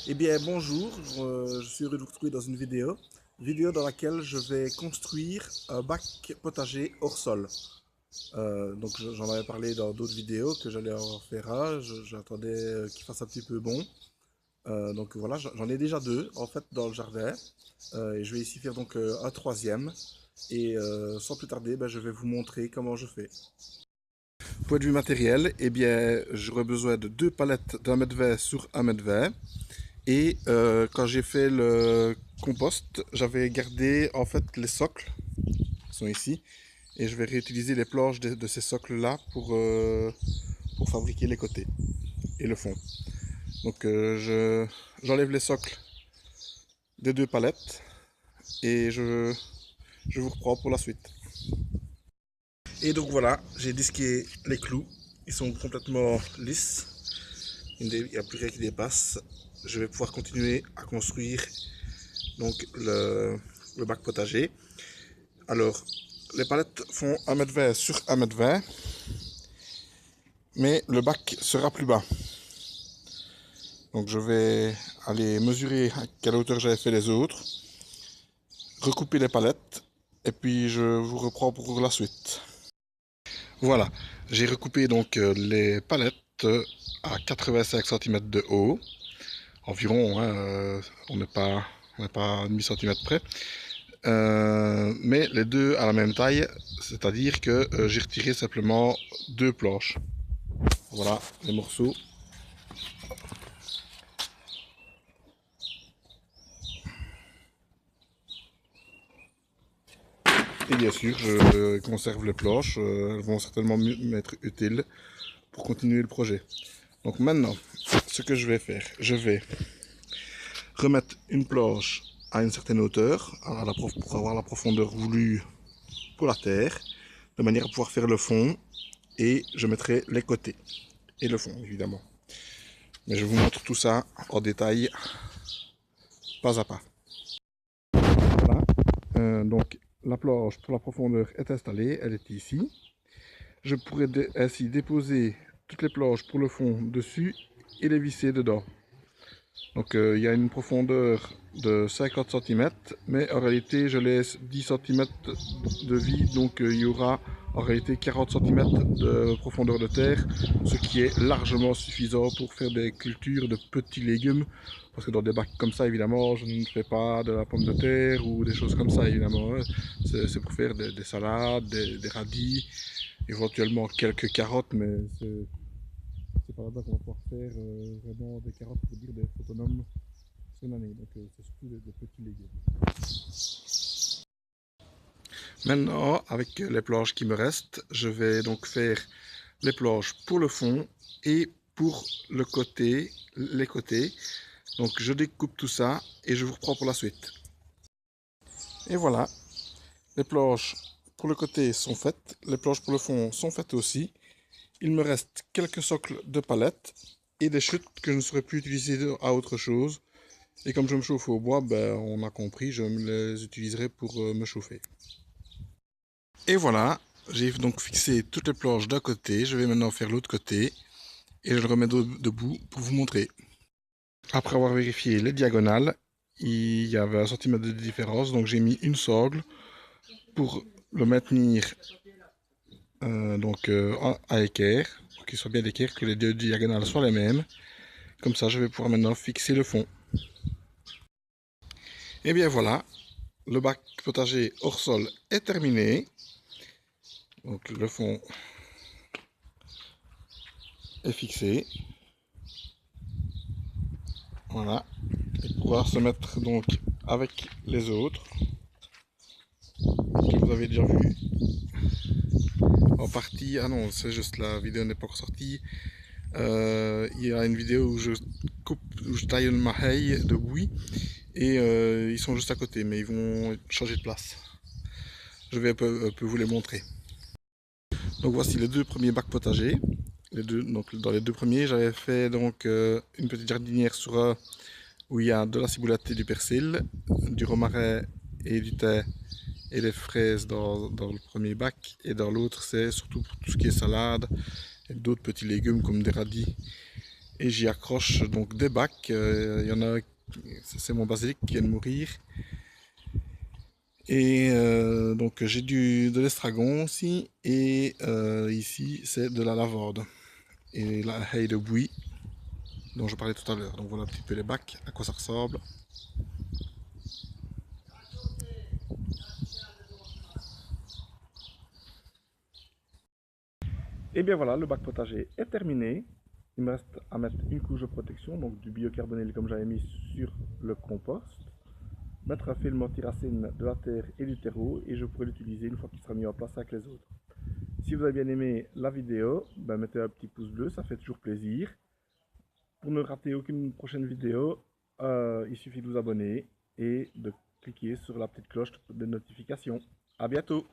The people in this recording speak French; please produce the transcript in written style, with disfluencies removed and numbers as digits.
Eh bien, bonjour, je suis heureux de vous retrouver dans une vidéo dans laquelle je vais construire un bac potager hors sol. Donc j'en avais parlé dans d'autres vidéos que j'allais en faire un, j'attendais qu'il fasse un petit peu bon. Donc voilà, j'en ai déjà deux en fait dans le jardin. Et je vais ici faire donc un troisième. Et sans plus tarder, ben, je vais vous montrer comment je fais. Point de vue matériel, eh bien, j'aurai besoin de deux palettes d'1,20 m sur 1,20 m. Et quand j'ai fait le compost, j'avais gardé en fait les socles qui sont ici. Et je vais réutiliser les planches de ces socles-là pour fabriquer les côtés et le fond. Donc j'enlève les socles des deux palettes et je vous reprends pour la suite. Et donc voilà, j'ai disqué les clous. Ils sont complètement lisses. Il n'y a plus rien qui dépasse. Je vais pouvoir continuer à construire donc le bac potager. Alors, les palettes font 1,20 m sur 1,20 m, mais le bac sera plus bas. Donc je vais aller mesurer à quelle hauteur j'avais fait les autres, recouper les palettes, et puis je vous reprends pour la suite. Voilà, j'ai recoupé donc les palettes à 85 cm de haut, environ, hein, on n'est pas à demi-centimètre près. Mais les deux à la même taille, c'est-à-dire que j'ai retiré simplement deux planches. Voilà les morceaux. Et bien sûr, je conserve les planches, elles vont certainement m'être utiles pour continuer le projet. Donc maintenant, ce que je vais faire, je vais remettre une planche à une certaine hauteur, pour avoir la profondeur voulue pour la terre, de manière à pouvoir faire le fond, et je mettrai les côtés, et le fond évidemment. Mais je vous montre tout ça en détail, pas à pas. Voilà, donc la planche pour la profondeur est installée, elle est ici. Je pourrais ainsi déposer toutes les planches pour le fond dessus et les visser dedans. Donc il y a une profondeur de 50 cm, mais en réalité je laisse 10 cm de vide, donc il y aura en réalité 40 cm de profondeur de terre, ce qui est largement suffisant pour faire des cultures de petits légumes, parce que dans des bacs comme ça évidemment je ne fais pas de la pomme de terre ou des choses comme ça évidemment, c'est pour faire des salades, des radis, éventuellement quelques carottes, mais c'est pas là-bas qu'on va pouvoir faire vraiment des carottes pour dire d'être autonome sur une année. Donc c'est surtout des petits légumes. Maintenant, avec les planches qui me restent, je vais donc faire les planches pour le fond et pour le côté, les côtés. Donc je découpe tout ça et je vous reprends pour la suite. Et voilà, les planches pour le côté sont faites, les planches pour le fond sont faites aussi. Il me reste quelques socles de palettes et des chutes que je ne saurais plus utiliser à autre chose. Et comme je me chauffe au bois, ben, on a compris, je les utiliserai pour me chauffer. Et voilà, j'ai donc fixé toutes les planches d'un côté. Je vais maintenant faire l'autre côté et je le remets debout pour vous montrer. Après avoir vérifié les diagonales, il y avait 1 cm de différence, donc j'ai mis une sangle pour le maintenir à équerre, pour qu'il soit bien d'équerre, que les deux diagonales soient les mêmes. Comme ça, je vais pouvoir maintenant fixer le fond. Et bien voilà, le bac potager hors sol est terminé. Donc le fond est fixé. Voilà. Et pouvoir se mettre donc avec les autres que vous avez déjà vu en partie. Ah non, c'est juste la vidéo n'est pas encore sortie. Il y a une vidéo où je coupe, où je taille ma haie de bouillie et ils sont juste à côté, mais ils vont changer de place. Je vais un peu vous les montrer. Donc voici les deux premiers bacs potagers. Donc dans les deux premiers, j'avais fait donc une petite jardinière sur un où il y a de la ciboulette et du persil, du romarin et du thym et des fraises dans le premier bac. Et dans l'autre, c'est surtout pour tout ce qui est salade et d'autres petits légumes comme des radis et j'y accroche donc des bacs. Il y en a, c'est mon basilic qui vient de mourir. Et donc j'ai de l'estragon aussi, et ici c'est de la lavande et la haie de bouillie dont je parlais tout à l'heure. Donc voilà un petit peu les bacs, à quoi ça ressemble. Et bien voilà, le bac potager est terminé. Il me reste à mettre une couche de protection, donc du biocarbonate comme j'avais mis sur le compost. Mettre un film anti-racine de la terre et du terreau, et je pourrai l'utiliser une fois qu'il sera mis en place avec les autres. Si vous avez bien aimé la vidéo, ben mettez un petit pouce bleu, ça fait toujours plaisir. Pour ne rater aucune prochaine vidéo, il suffit de vous abonner et de cliquer sur la petite cloche de notification. À bientôt!